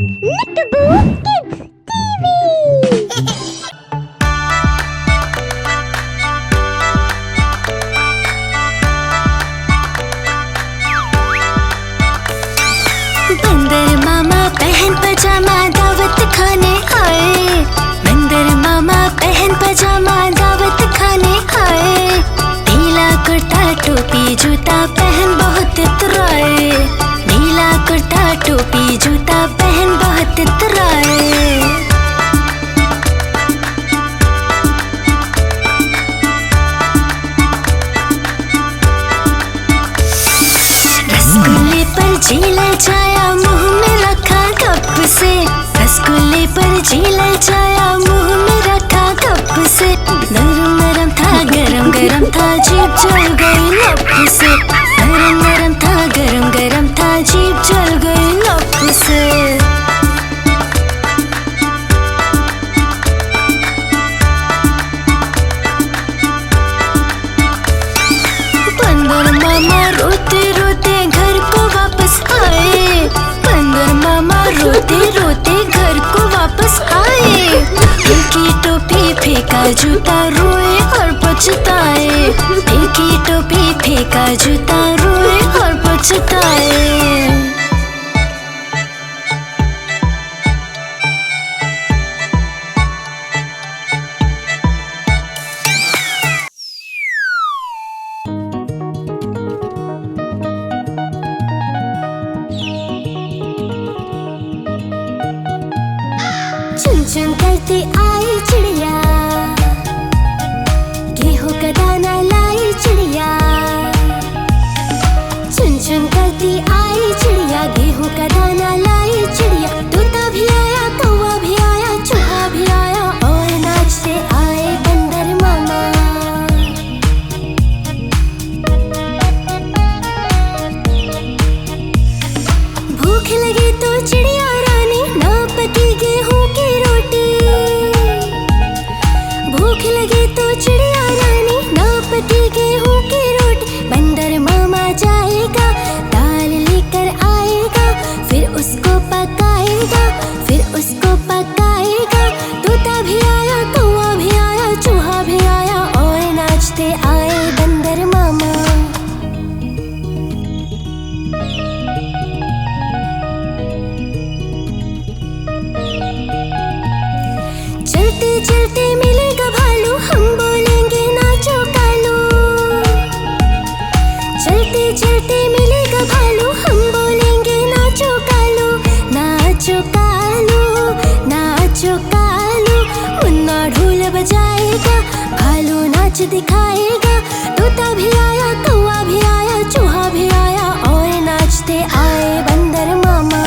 Nickaboo Kids TV! बंदर मामा पहन पजामा दावत खाने आए। बंदर मामा पहन पजामा दावत खाने आए। नीला कुर्ता टोपी जूता पहन बहुत इतराए। नीला कुर्ता टोपी जूता पहन बहुत इतराए। रसगुल्ले पर जी ललचाया मुंह में रखा कप से। रसगुल्ले पर जी ललचाया मुंह में रखा कप से। नरम नरम था गरम गरम था जीभ जल गई लप से। नरम नरम था गरम गरम था जीभ जल गई लप से। बंदर मामा रोते रोते घर को वापस आए। बंदर मामा रोते रोते घर को वापस आए। एक ही टोपी फेंका जूता रोए और पछताए। एक ही टोपी फेंका जूता रोए और पछताए। चुन चुन करती आई चिड़िया। गेहूं का दाना लाई चिड़िया। चुन चुन करती आई चिड़िया। गेहूं का दाना लाई चिड़िया। तोता भी आया कौवा भी आया चूहा भी आया और नाचते आए बंदर मामा। भूख लगी तो चिड़िया रानी ना पकी गेहूं की रोटी। भूख लगी तो चिड़िया रानी ना पकी गेहूं की रोटी। बंदर मामा जाएगा दाल लेकर आएगा। फिर उसको पकाएगा फिर उसको पकाएगा। तोता भी आया कौवा भी आया चूहा भी आया और नाचते आए बंदर मामा। चलते चलते मिलेगा भालू हम बोलेंगे नाचो कालू। चलते चलते मिलेगा भालू हम बोलेंगे नाचो कालू। नाचो कालू नाचो कालू। मुन्ना ढोल बजाएगा भालू नाच दिखाएगा। तोता भी आया कौवा भी आया चूहा भी आया और नाचते आए बंदर मामा।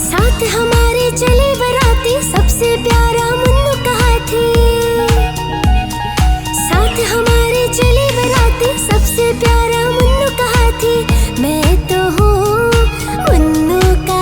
साथ हमारे चले बराती सबसे प्यारा मुन्नू का हाथी। साथ हमारे चले बराती सबसे प्यारा मुन्नू का हाथी। मैं तो हूँ मुन्नू का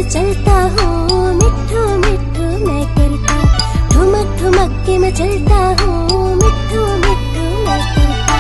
चलता हूँ, मिट्ठू मिट्ठू मैं करता, ठुमक ठुमक के मैं चलता हूँ, मिट्ठू मिट्ठू मैं करता।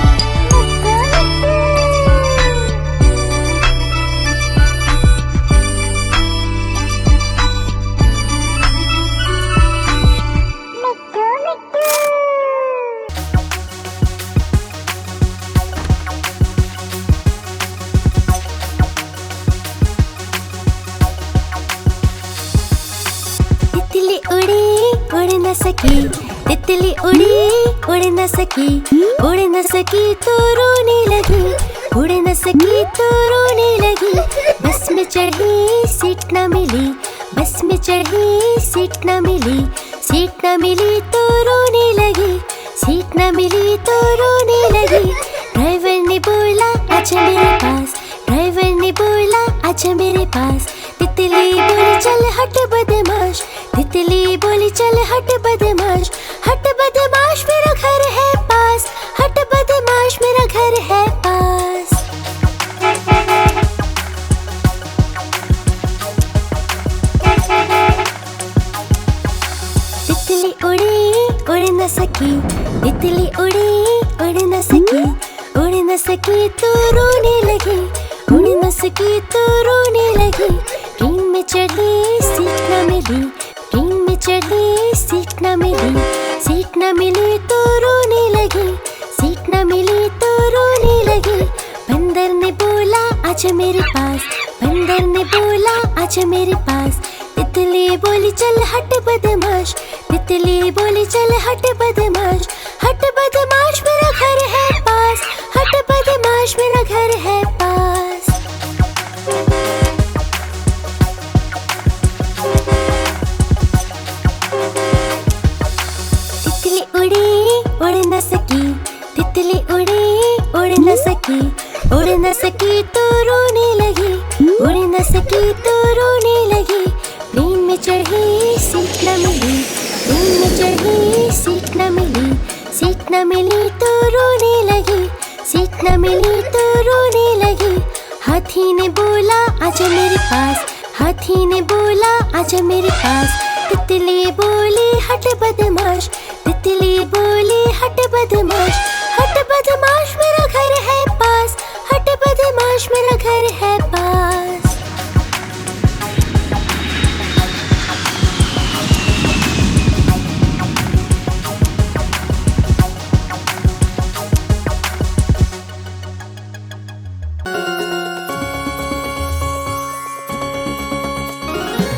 तितली उड़ी उड़ न सकी, तितली उड़ी उड़ न सकी, उड़ न सकी तो रोने लगी, उड़ न सकी तो रोने लगी। बस में चढ़ी सीट न मिली, बस में चढ़ी सीट न मिली, सीट न मिली तो रोने लगी, सीट न मिली तो रोने लगी। ड्राइवर ने बोला आजा मेरे पास, ड्राइवर ने बोला आजा मेरे पास। तितली बोली चल हट बदमाश, तितली बोली चल हट बदमाश, हट बदमाश मेरा घर है पास, हट बदमाश मेरा घर है पास। तितली उड़ी उड़ न सकी, तितली उड़ी उड़ न सकी, उड़ न सकी तो रोने लगी, उड़ न सकी तो रोने लगी। ट्रेन में चढ़ी सीट न मिली, ट्रेन में चढ़ी सीट न मिली, सीट न मिली तो रोने लगी, सीट न मिली तो रोने लगी। बंदर ने बोला आजा मेरे पास, बंदर ने बोला आजा मेरे पास। तितली बोली चल हट बदमाश, तितली बोली चल हट बदमाश, हट बदमाश मेरा घर है पास, हट बदमाश मेरा घर है पास। तितली उड़ी उड़ न सकी, तितली उड़ी उड़ न सकी, उड़ न सकी तो रोने लगी, उड़ न सकी तो रोने लगी। ट्रेन में चढ़ी सीट न मिली, ट्रेन में चढ़ी सीट न मिली, सीट न मिली तो रोने लगी, सीट न मिली तो रोने लगी। हाथी ने बोला आजा मेरे पास, हाथी ने बोला आजा मेरे पास। तितली बोली हट बदमाश, तितली बोली हट बदमाश, हट बदमाश मेरा घर है पास, हट बदमाश मेरा घर है पास।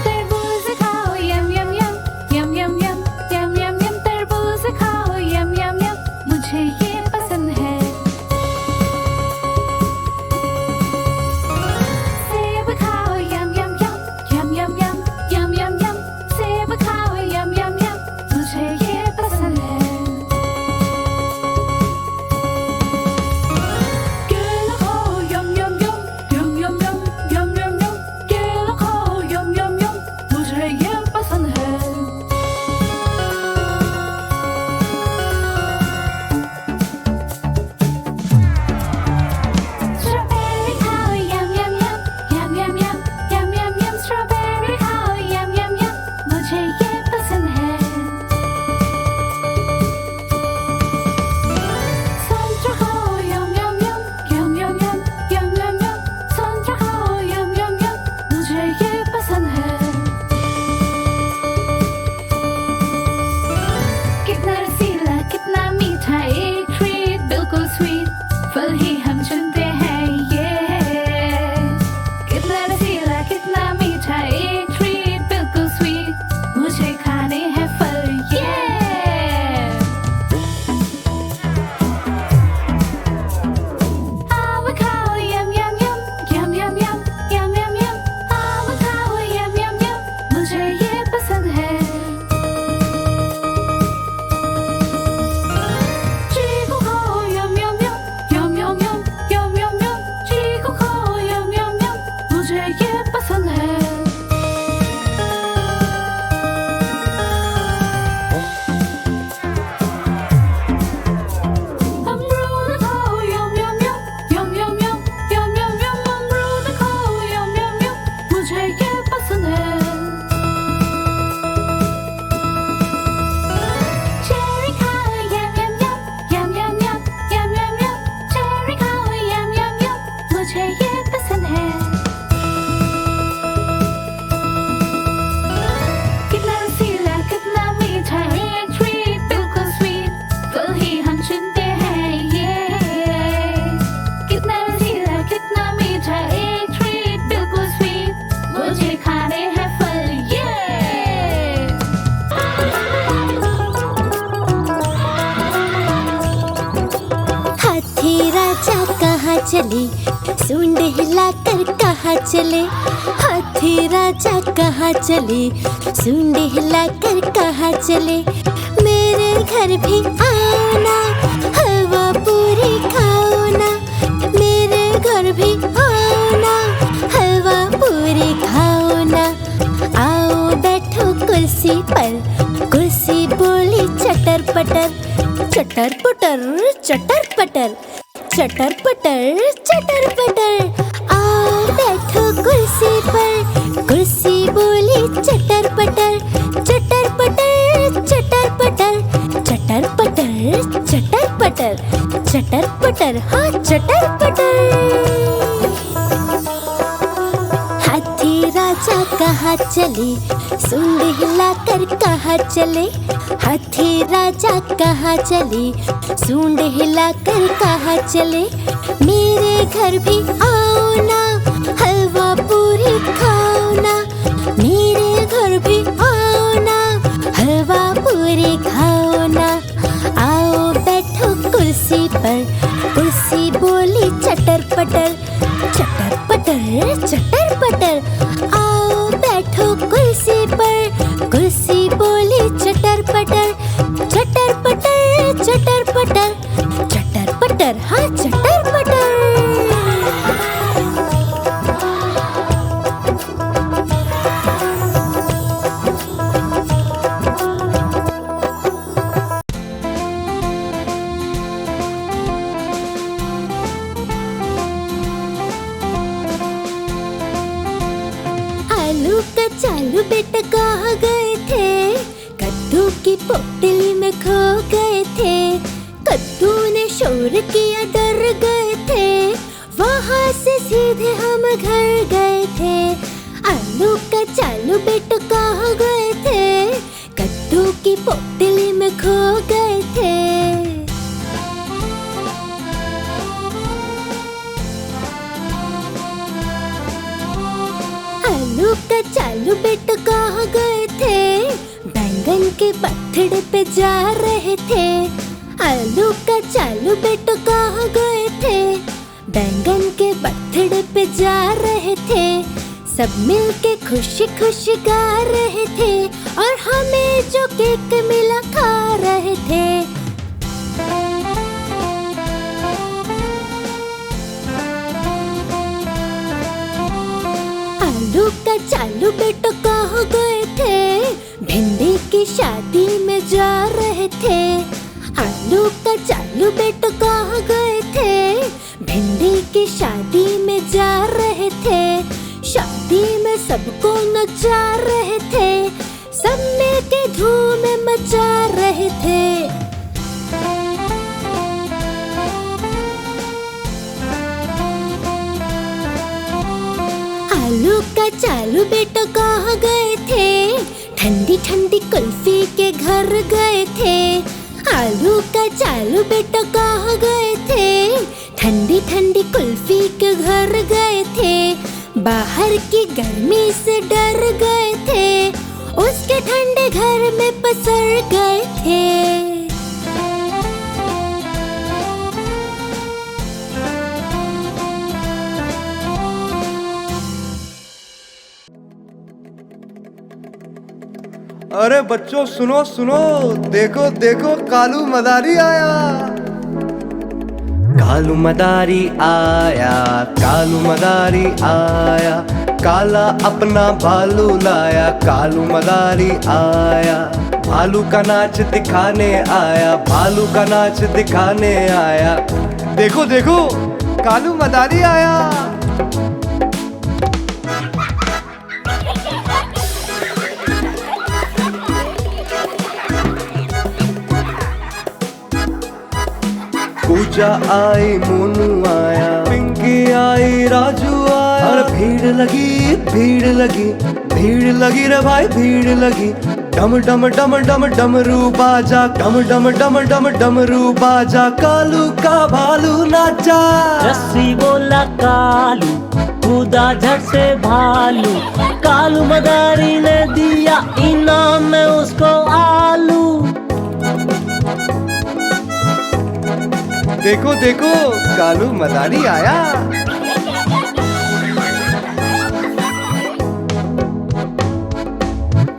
तरबूज खाओ यम यम यम, यम यम यम, यम यम यम। तरबूज खाओ यम यम यम, मुझे ये पसंद है। चले, सूंड हिलाकर कहाँ चले, हाथी राजा कहाँ चले, सूंड हिलाकर कहाँ चले। मेरे घर भी आओ ना, हलवा पूरी खाओ ना, मेरे घर भी आओ ना, हलवा पूरी खाओ ना। आओ बैठो कुर्सी पर, कुर्सी बोली चटर पटर, चटर पटर चटर पटर, चटर पटर चटर पटर। आओ बैठो कुर्सी पर, कुर्सी बोली चटर पटर, चटर पटर चटर पटर, चटर पटर चटर पटर, चटर पटर हाँ चटर पटर। हाथी राजा कहाँ चले, सूंड हिलाकर कहाँ चले, हाथी राजा कहाँ चले, सूंड हिलाकर कहाँ चले। मेरे घर भी आओ ना, हलवा पूरी खाओ ना, मेरे घर भी आओ ना, हलवा पूरी खाओ ना। आओ बैठो कुर्सी पर, कुर्सी बोली चटर पटर, चटर पटर चटर पटर। आओ बैठो कुर्सी पर, कुर्सी बोली चटर पटर, चटर पटर चटर पटर, चटर पटर हाँ चटर पटर। आलू का चालू बेटा कहाँ गए थे, कद्दू की पोटली में खो गए थे, कद्दू ने शोर किया डर गए थे, वहाँ से सीधे हम घर गए थे। आलू का चालू बेटा कहाँ गए थे, कद्दू की पोटली में खो गए थे। आलू का चालू बेटा कहाँ गए थे, बैंगन के पत्थर पे जा रहे थे। आलू का चालू बेटा कहाँ गए थे, बैंगन के पत्थर पे जा रहे थे। सब मिलके खुशी खुशी गा रहे थे, और हमें जो केक मिला खा रहे थे। आलू का चालू बेटा कहाँ गए थे, भिंडी की शादी में जा रहे थे। आलू का चालू बेटा कहाँ गए थे, भिंडी की शादी में जा रहे थे। शादी में सबको नचा रहे थे, सब मिलके धूम मचा रहे थे। आलू का चालू बेटा कहाँ गए थे, ठंडी ठंडी कुल्फी के घर गए थे। आलू का चालू बेटा कहाँ गए थे, ठंडी ठंडी कुल्फी के घर गए थे। बाहर की गर्मी से डर गए थे, उसके ठंडे घर में पसर गए थे। अरे बच्चों सुनो सुनो, देखो देखो कालू मदारी आया। कालू मदारी आया, कालू मदारी आया, काला अपना भालू लाया। कालू मदारी आया, भालू का नाच दिखाने आया, भालू का नाच दिखाने आया। देखो देखो कालू मदारी आया। पूजा आई, मोनू आया, पिंकी आई, राजू आया। और भीड़ लगी, भीड़ लगी, भीड़ लगी रे भाई, भीड़ लगी। डम डम डम डम डमरू बाजा, डम डम डम डम डमरू बाजा। कालू का भालू नाचा, रस्सी बोला कालू, कूदा झट से भालू। कालू मदारी ने दिया इनाम में उसको आलू। देखो देखो कालू मदारी आया।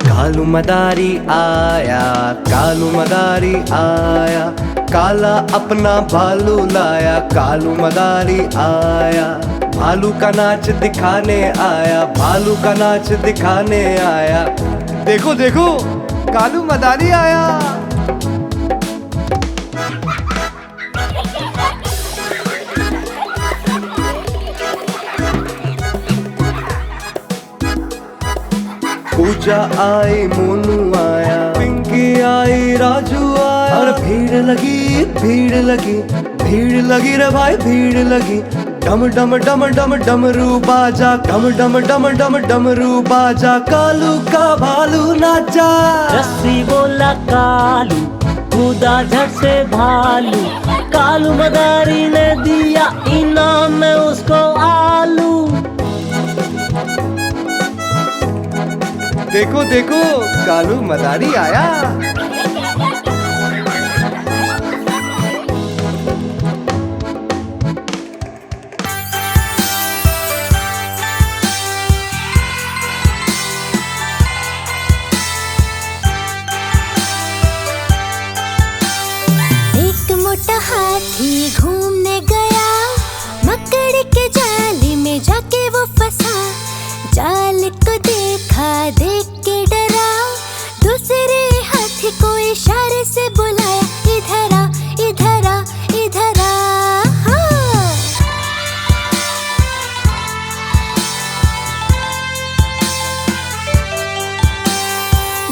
कालू मदारी आया, कालू मदारी आया, काला अपना भालू लाया। कालू मदारी आया, भालू का नाच दिखाने आया, भालू का नाच दिखाने आया। देखो देखो कालू मदारी आया। पूजा आई, मोनू आया, पिंकी आई, राजू आया। और भीड़ लगी, भीड़ लगी, भीड़ लगी रे भाई, भीड़ लगी। डम डम डम डम डमरू बाजा, डम डम डम डम डमरू बाजा। कालू का भालू नाचा। रस्सी बोला कालू, कूदा झट से भालू। कालू मदारी ने दिया इनाम में उसको आलू। देखो देखो कालू मदारी आया। एक मोटा हाथी घूमने गया, मकड़ी के जाली में जाके वो फंसा। जाल को देखा, देख के डरा, दूसरे हाथी को इशारे से बुलाया, इधर आ, इधर आ, इधर आ। हाँ।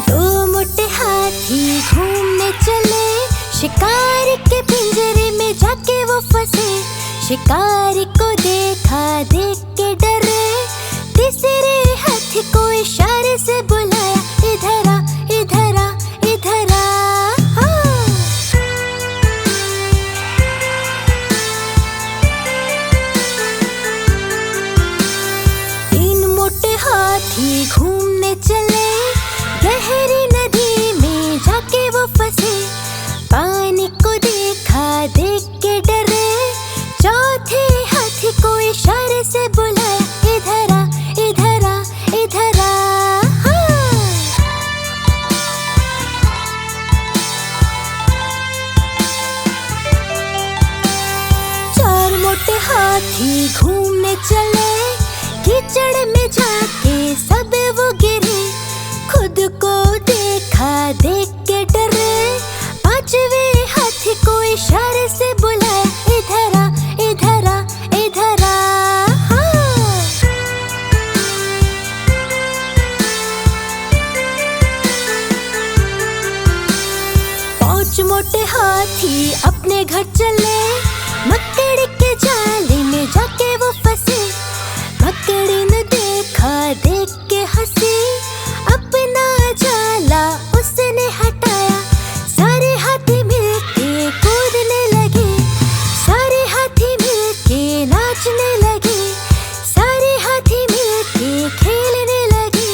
दो मोटे हाथी घूमने चले, शिकारी के पिंजरे में जाके वो फंसे। शिकारी को देखा, देख के डरे, तीसरे हाथी को इशारे से बुलाया, इधर आ, इधर आ, इधर आ। हाँ। तीन मोटे हाथी घूमने चले, गहरी नदी में जाके वो फंसे। पानी को देखा, देख के डरे, चौथे हाथी को इशारे से बुलाया, इधर आ, इधर आ, इधर आ। हाँ। चार मोटे हाथी घूमने चले, कीचड़ में जाके सब वो गिरे। खुद को देखा, देख के डरे, पांचवे हाथी को इशारे से बुलाया, इधर आ, इधर आ, इधर आ। हाँ। पांच मोटे हाथी अपने घर चले, मकड़ी के जाली में जाके वो फंसे। मकड़ी ने देखा, देख के हंसी, अपना जाला उसने हटाया। सारे हाथी मिलके कूदने लगे, सारे हाथी मिलके नाचने लगे, सारे हाथी मिलके खेलने लगे।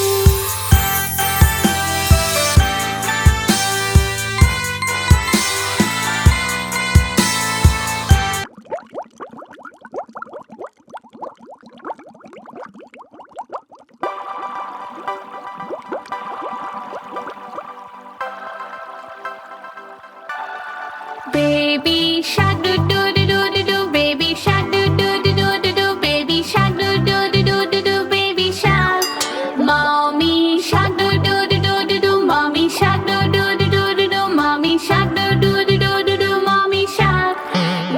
Baby shark do do do do do do, baby shark do do do do do do, baby shark do do do do do do, baby shark. Mommy shark do do do do do do, mommy shark do do do do do do, mommy shark do do do do do do, mommy shark.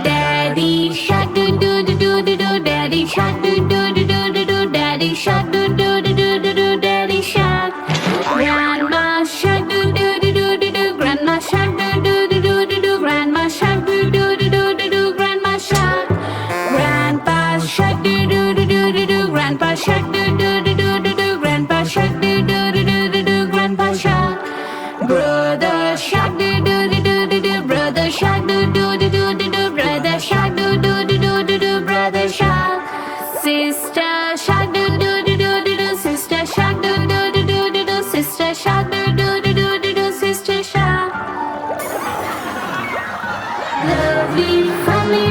Daddy shark do do do do do do, daddy shark do do do do do do, daddy shark do do do do do do, daddy shark. Grandma shark do do do do do do, grandma shark do do do do do do, grandma shark do do do do do do, grandma shark. Grandpa shark do do do do do do, grandpa shark do do do do do do, grandpa shark do do do do do do, grandpa shark. Brother shark do do do do do do, brother shark do do do do do do, brother shark do do do do do do, brother shark. Sister shark do do do do do do, sister shark do do do do do do, sister shark do do do do do do, sister shark. Lovely family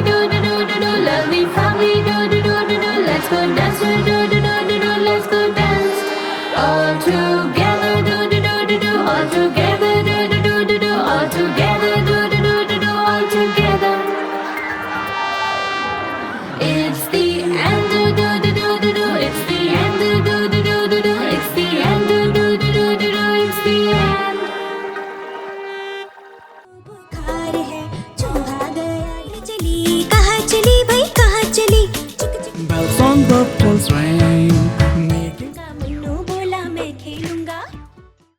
together.